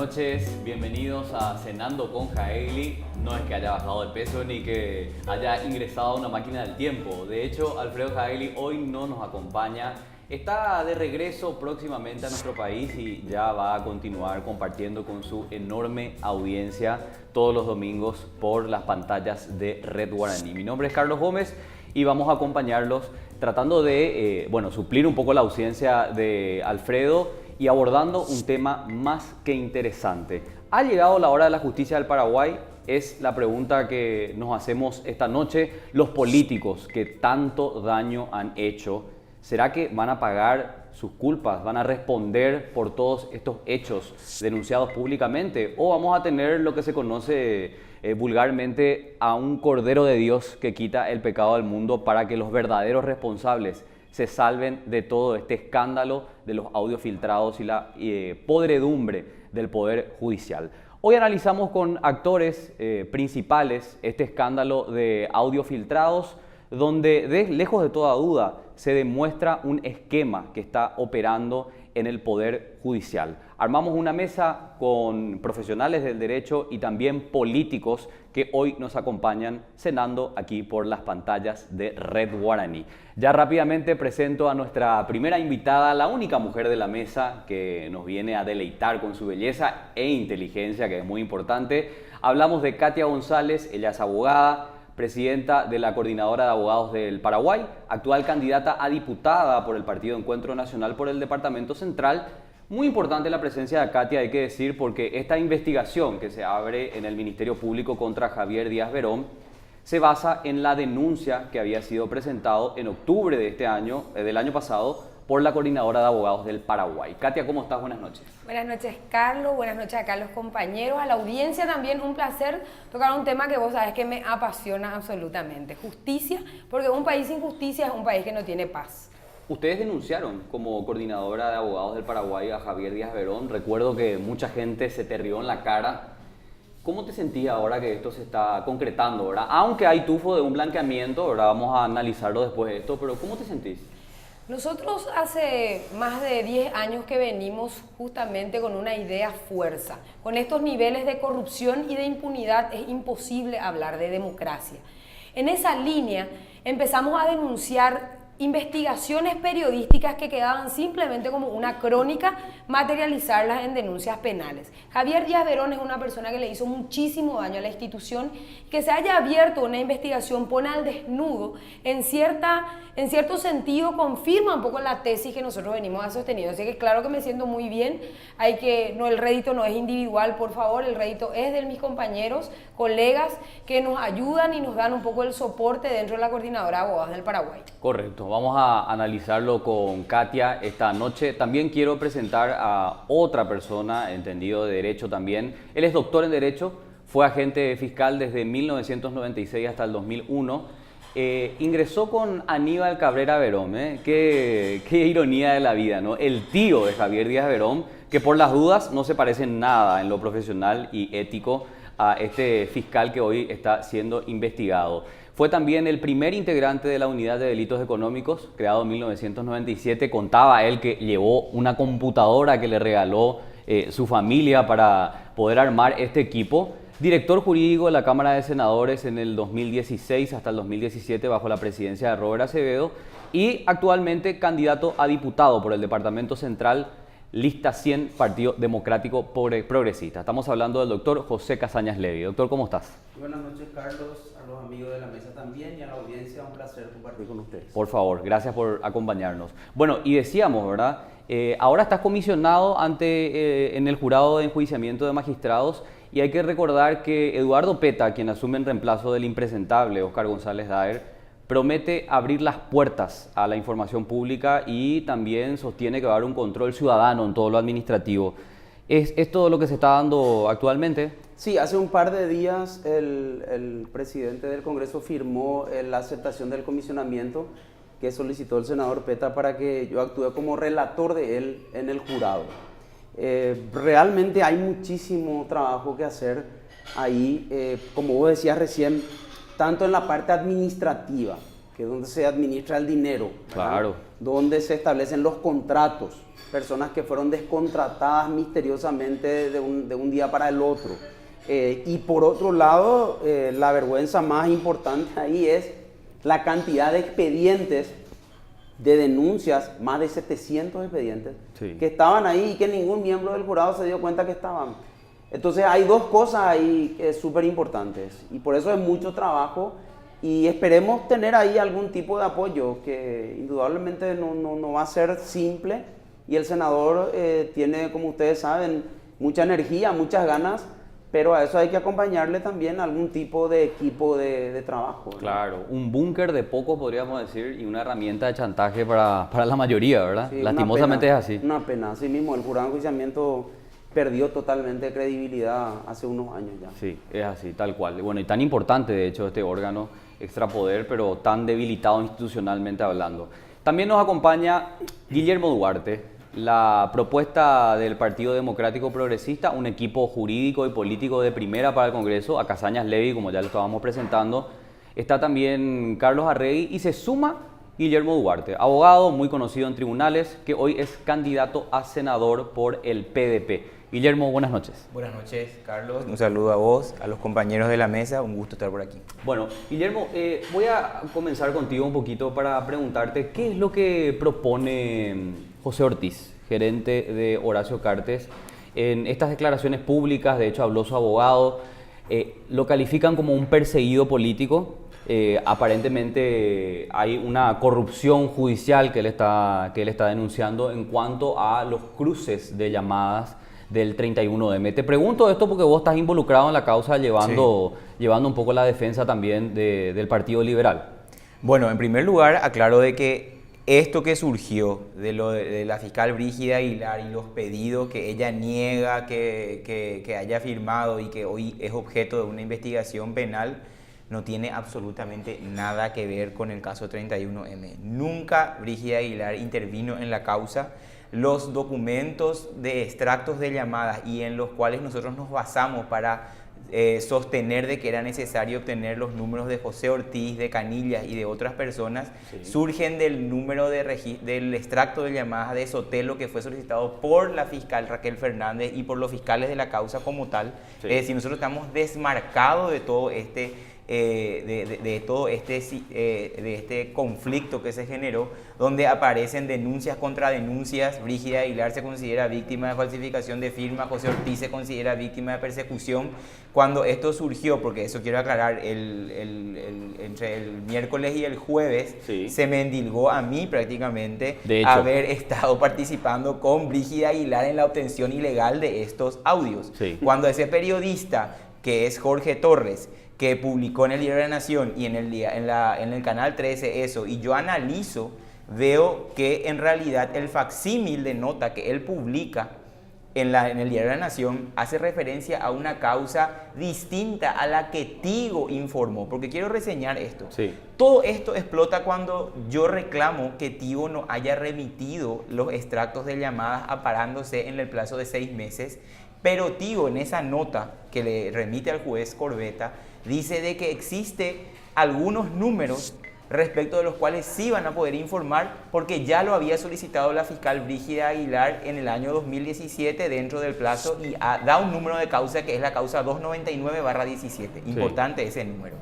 noches, bienvenidos a Cenando con Jaeli. No es que haya bajado de peso ni que haya ingresado a una máquina del tiempo. De hecho, Alfredo Jaeli hoy no nos acompaña. Está de regreso próximamente a nuestro país y ya va a continuar compartiendo con su enorme audiencia todos los domingos por las pantallas de Red Guaraní. Mi nombre es Carlos Gómez y vamos a acompañarlos tratando de suplir un poco la ausencia de Alfredo y abordando un tema más que interesante. ¿Ha llegado la hora de la justicia del Paraguay? Es la pregunta que nos hacemos esta noche. Los políticos que tanto daño han hecho, ¿será que van a pagar sus culpas? ¿Van a responder por todos estos hechos denunciados públicamente? ¿O vamos a tener lo que se conoce vulgarmente a un Cordero de Dios que quita el pecado del mundo para que los verdaderos responsables se salven de todo este escándalo de los audios filtrados y la podredumbre del Poder Judicial? Hoy analizamos con actores principales este escándalo de audios filtrados, donde lejos de toda duda se demuestra un esquema que está operando en el Poder Judicial. Armamos una mesa con profesionales del derecho y también políticos que hoy nos acompañan cenando aquí por las pantallas de Red Guaraní. Ya rápidamente presento a nuestra primera invitada, la única mujer de la mesa que nos viene a deleitar con su belleza e inteligencia, que es muy importante. Hablamos de Katia González, ella es abogada, presidenta de la Coordinadora de Abogados del Paraguay, actual candidata a diputada por el Partido Encuentro Nacional por el Departamento Central. Muy importante la presencia de Katia, hay que decir, porque esta investigación que se abre en el Ministerio Público contra Javier Díaz Verón se basa en la denuncia que había sido presentado en octubre de este año, del año pasado, por la Coordinadora de Abogados del Paraguay. Katia, ¿cómo estás? Buenas noches. Buenas noches, Carlos. Buenas noches acá a los compañeros, a la audiencia también. Un placer tocar un tema que vos sabés que me apasiona absolutamente. Justicia, porque un país sin justicia es un país que no tiene paz. Ustedes denunciaron como Coordinadora de Abogados del Paraguay a Javier Díaz Verón. Recuerdo que mucha gente se te rió en la cara. ¿Cómo te sentías ahora que esto se está concretando, verdad? Aunque hay tufo de un blanqueamiento, ¿verdad? Vamos a analizarlo después de esto, pero ¿cómo te sentís? Nosotros hace más de 10 años que venimos justamente con una idea fuerza. Con estos niveles de corrupción y de impunidad es imposible hablar de democracia. En esa línea empezamos a denunciar investigaciones periodísticas que quedaban simplemente como una crónica, materializarlas en denuncias penales. Javier Díaz Verón es una persona que le hizo muchísimo daño a la institución. Que se haya abierto una investigación pone al desnudo, en cierto sentido confirma un poco la tesis que nosotros venimos sosteniendo. Así que claro que me siento muy bien, el rédito no es individual, por favor, el rédito es de mis compañeros, colegas que nos ayudan y nos dan un poco el soporte dentro de la Coordinadora de Abogados del Paraguay. Correcto, vamos a analizarlo con Katia esta noche. También quiero presentar a otra persona, entendido de Derecho también. Él es doctor en Derecho, fue agente fiscal desde 1996 hasta el 2001. Ingresó con Aníbal Cabrera Verón, qué ironía de la vida, ¿no? El tío de Javier Díaz Verón, que por las dudas no se parece en nada en lo profesional y ético a este fiscal que hoy está siendo investigado. Fue también el primer integrante de la Unidad de Delitos Económicos, creado en 1997. Contaba él que llevó una computadora que le regaló su familia para poder armar este equipo. Director jurídico de la Cámara de Senadores en el 2016 hasta el 2017 bajo la presidencia de Robert Acevedo y actualmente candidato a diputado por el Departamento Central, lista 100, Partido Democrático Progresista. Estamos hablando del doctor José Casañas Levy. Doctor, ¿cómo estás? Buenas noches, Carlos, a los amigos de la mesa también y a la audiencia, un placer compartir con ustedes. Por favor, gracias por acompañarnos. Bueno, y decíamos, ¿verdad? Ahora estás comisionado en el jurado de enjuiciamiento de magistrados. Y hay que recordar que Eduardo Peta, quien asume en reemplazo del impresentable Óscar González Daer, promete abrir las puertas a la información pública y también sostiene que va a haber un control ciudadano en todo lo administrativo. ¿Es todo lo que se está dando actualmente? Sí, hace un par de días el presidente del Congreso firmó la aceptación del comisionamiento que solicitó el senador Peta para que yo actúe como relator de él en el jurado. Realmente hay muchísimo trabajo que hacer ahí, como vos decías recién, tanto en la parte administrativa, que es donde se administra el dinero, ¿verdad? Claro. Donde se establecen los contratos, personas que fueron descontratadas misteriosamente de un día para el otro. Y por otro lado, la vergüenza más importante ahí es la cantidad de expedientes, de denuncias, más de 700 expedientes, Sí. que estaban ahí y que ningún miembro del jurado se dio cuenta que estaban. Entonces hay dos cosas ahí súper importantes y por eso es mucho trabajo y esperemos tener ahí algún tipo de apoyo que indudablemente no va a ser simple y el senador tiene, como ustedes saben, mucha energía, muchas ganas, pero a eso hay que acompañarle también algún tipo de equipo de trabajo, ¿no? Claro, un búnker de poco podríamos decir y una herramienta de chantaje para la mayoría, ¿verdad? Sí, Lastimosamente una pena, es así. Una pena, así mismo, el jurado de enjuiciamiento perdió totalmente credibilidad hace unos años ya. Sí, es así, tal cual. Bueno, y tan importante de hecho este órgano extrapoder, pero tan debilitado institucionalmente hablando. También nos acompaña Guillermo Duarte, la propuesta del Partido Democrático Progresista, un equipo jurídico y político de primera para el Congreso, a Casañas Levy, como ya lo estábamos presentando. Está también Carlos Arregui y se suma Guillermo Duarte, abogado muy conocido en tribunales, que hoy es candidato a senador por el PDP. Guillermo, buenas noches. Buenas noches, Carlos. Un saludo a vos, a los compañeros de la mesa. Un gusto estar por aquí. Bueno, Guillermo, voy a comenzar contigo un poquito para preguntarte qué es lo que propone José Ortiz, gerente de Horacio Cartes, en estas declaraciones públicas. De hecho, habló su abogado, lo califican como un perseguido político. Aparentemente hay una corrupción judicial que él está denunciando en cuanto a los cruces de llamadas del 31M. Te pregunto esto porque vos estás involucrado en la causa llevando un poco la defensa también del Partido Liberal. Bueno, en primer lugar, aclaro de que esto que surgió de la fiscal Brígida Aguilar y los pedidos que ella niega que haya firmado y que hoy es objeto de una investigación penal, no tiene absolutamente nada que ver con el caso 31M. Nunca Brígida Aguilar intervino en la causa. Los documentos de extractos de llamadas y en los cuales nosotros nos basamos para sostener de que era necesario obtener los números de José Ortiz, de Canillas y de otras personas, surgen del número del extracto de llamadas de Sotelo que fue solicitado por la fiscal Raquel Fernández y por los fiscales de la causa como tal. Es decir, nosotros estamos desmarcados de todo este conflicto que se generó, donde aparecen denuncias contra denuncias. Brígida Aguilar se considera víctima de falsificación de firma, José Ortiz se considera víctima de persecución. Cuando esto surgió, porque eso quiero aclarar, entre el miércoles y el jueves se me endilgó a mí prácticamente haber estado participando con Brígida Aguilar en la obtención ilegal de estos audios. Cuando ese periodista, que es Jorge Torres, que publicó en el Diario de la Nación y en el Canal 13 eso, y yo analizo, veo que en realidad el facsímil de nota que él publica en el Diario de la Nación hace referencia a una causa distinta a la que Tigo informó, porque quiero reseñar esto. Todo esto explota cuando yo reclamo que Tigo no haya remitido los extractos de llamadas aparándose en el plazo de 6 meses, pero Tigo en esa nota que le remite al juez Corbeta dice de que existe algunos números respecto de los cuales sí van a poder informar porque ya lo había solicitado la fiscal Brígida Aguilar en el año 2017 dentro del plazo y da un número de causa que es la causa 299/17. Importante ese número.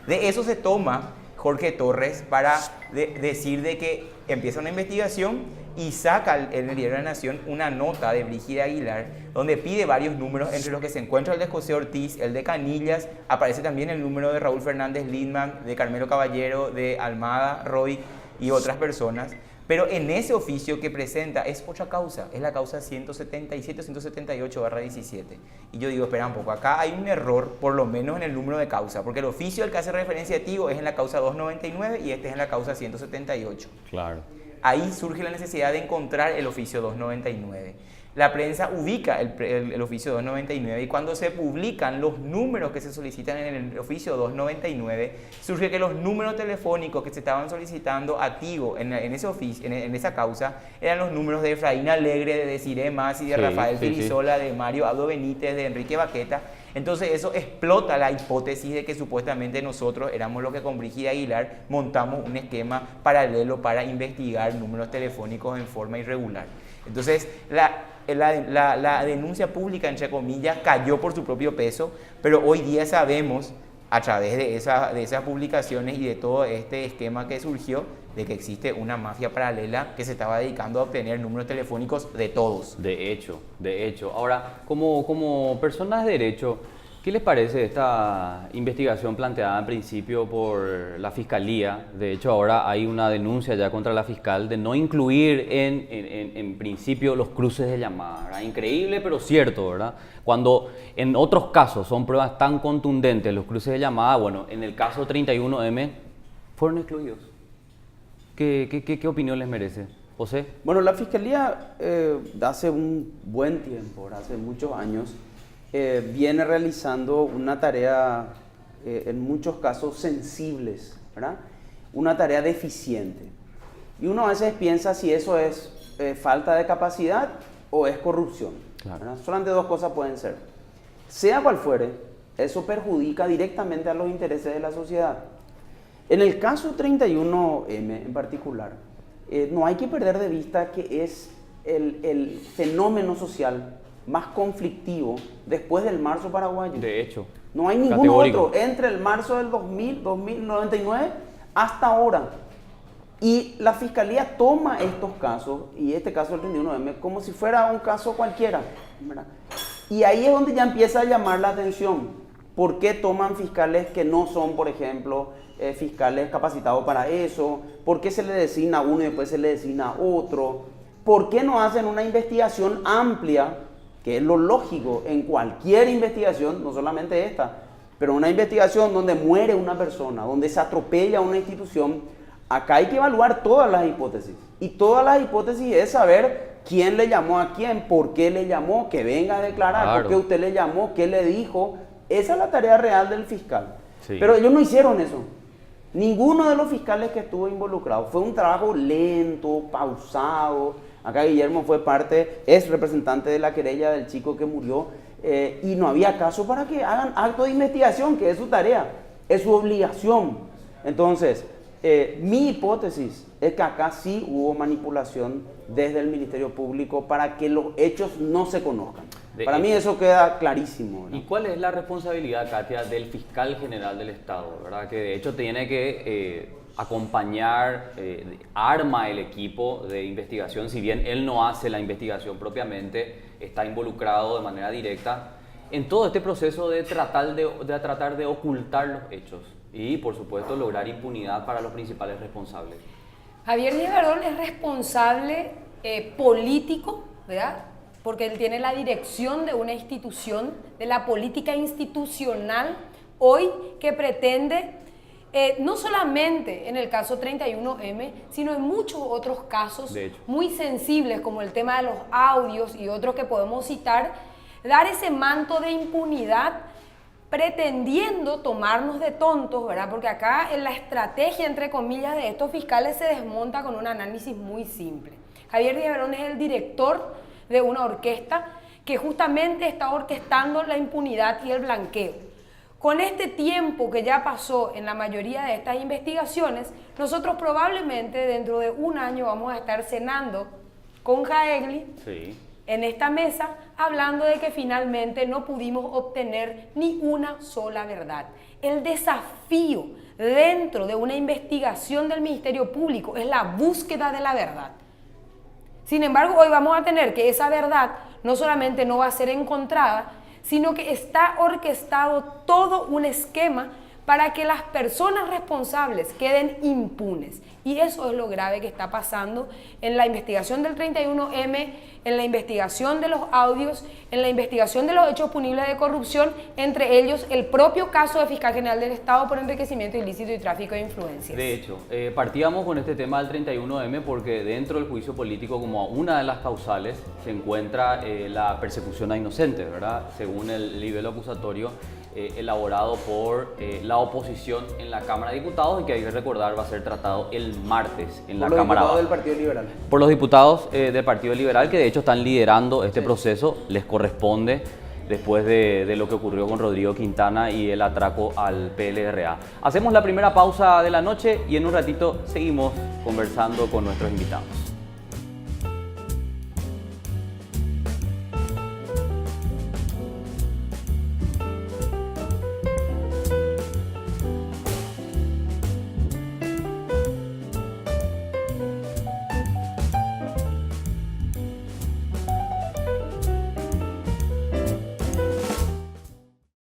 De eso se toma Jorge Torres para decir de que empieza una investigación y saca en el Diario de la Nación una nota de Brígida Aguilar donde pide varios números, entre los que se encuentra el de José Ortiz, el de Canillas, aparece también el número de Raúl Fernández Lindman, de Carmelo Caballero, de Almada, Roy y otras personas. Pero en ese oficio que presenta es otra causa, es la causa 177-178/17. Y yo digo, espera un poco, acá hay un error, por lo menos en el número de causa, porque el oficio al que hace referencia a Tigo es en la causa 299 y este es en la causa 178. Claro. Ahí surge la necesidad de encontrar el oficio 299. La prensa ubica el oficio 299 y cuando se publican los números que se solicitan en el oficio 299, surge que los números telefónicos que se estaban solicitando a Tigo en ese oficio, en esa causa, eran los números de Efraín Alegre, de Desiree Masi, de Rafael Filisola, de Mario Abdo Benítez, de Enrique Baqueta. Entonces eso explota la hipótesis de que supuestamente nosotros éramos los que con Brígida Aguilar montamos un esquema paralelo para investigar números telefónicos en forma irregular. Entonces la denuncia pública, entre comillas, cayó por su propio peso, pero hoy día sabemos, a través de esas publicaciones y de todo este esquema que surgió, de que existe una mafia paralela que se estaba dedicando a obtener números telefónicos de todos. De hecho. Ahora, como personas de derecho, ¿qué les parece esta investigación planteada en principio por la Fiscalía? De hecho, ahora hay una denuncia ya contra la fiscal de no incluir en principio los cruces de llamada, ¿verdad? Increíble, pero cierto, ¿verdad? Cuando en otros casos son pruebas tan contundentes los cruces de llamada, bueno, en el caso 31M fueron excluidos. ¿Qué opinión les merece? José. Bueno, la Fiscalía hace un buen tiempo, hace muchos años, viene realizando una tarea, en muchos casos sensibles, ¿verdad? Una tarea deficiente. Y uno a veces piensa si eso es falta de capacidad o es corrupción. Claro. Solamente dos cosas pueden ser. Sea cual fuere, eso perjudica directamente a los intereses de la sociedad. En el caso 31M en particular, no hay que perder de vista que es el fenómeno social más conflictivo después del marzo paraguayo. De hecho. No hay ningún otro entre el marzo del 2099 hasta ahora. Y la Fiscalía toma estos casos, y este caso del 31M, como si fuera un caso cualquiera, ¿verdad? Y ahí es donde ya empieza a llamar la atención. ¿Por qué toman fiscales que no son, por ejemplo, fiscales capacitados para eso? ¿Por qué se le designa a uno y después se le designa a otro? ¿Por qué no hacen una investigación amplia, que es lo lógico en cualquier investigación, no solamente esta, pero una investigación donde muere una persona, donde se atropella una institución? Acá hay que evaluar todas las hipótesis. Y todas las hipótesis es saber quién le llamó a quién, por qué le llamó, que venga a declarar, claro, por qué usted le llamó, qué le dijo. Esa es la tarea real del fiscal. Sí. Pero ellos no hicieron eso. Ninguno de los fiscales que estuvo involucrado. Fue un trabajo lento, pausado. Acá Guillermo fue es representante de la querella del chico que murió. Y no había caso para que hagan acto de investigación, que es su tarea, es su obligación. Entonces, mi hipótesis es que acá sí hubo manipulación desde el Ministerio Público para que los hechos no se conozcan. Para mí eso queda clarísimo, ¿no? ¿Y cuál es la responsabilidad, Katia, del fiscal general del Estado, ¿verdad? Que de hecho tiene que acompañar, arma el equipo de investigación, si bien él no hace la investigación propiamente, está involucrado de manera directa en todo este proceso de tratar de ocultar los hechos y, por supuesto, lograr impunidad para los principales responsables? Javier Díaz Verdón es responsable político, ¿verdad? Porque él tiene la dirección de una institución, de la política institucional hoy que pretende, no solamente en el caso 31M, sino en muchos otros casos muy sensibles, como el tema de los audios y otros que podemos citar, dar ese manto de impunidad pretendiendo tomarnos de tontos, ¿verdad? Porque acá en la estrategia, entre comillas, de estos fiscales se desmonta con un análisis muy simple. Javier Díaz Verdón es el director de una orquesta que justamente está orquestando la impunidad y el blanqueo. Con este tiempo que ya pasó en la mayoría de estas investigaciones, nosotros probablemente dentro de un año vamos a estar cenando con Jaegli en esta mesa, hablando de que finalmente no pudimos obtener ni una sola verdad. El desafío dentro de una investigación del Ministerio Público es la búsqueda de la verdad. Sin embargo, hoy vamos a tener que esa verdad no solamente no va a ser encontrada, sino que está orquestado todo un esquema para que las personas responsables queden impunes. Y eso es lo grave que está pasando en la investigación del 31M, en la investigación de los audios, en la investigación de los hechos punibles de corrupción, entre ellos el propio caso de Fiscal General del Estado por enriquecimiento ilícito y tráfico de influencias. De hecho, partíamos con este tema del 31M porque dentro del juicio político, como una de las causales, se encuentra la persecución a inocentes, ¿verdad? Según el libelo acusatorio elaborado por la oposición en la Cámara de Diputados y que hay que recordar va a ser tratado el martes en la Cámara Baja. Por los diputados del Partido Liberal. Por los diputados del Partido Liberal que de hecho están liderando este proceso, les corresponde después de lo que ocurrió con Rodrigo Quintana y el atraco al PLRA. Hacemos la primera pausa de la noche y en un ratito seguimos conversando con nuestros invitados.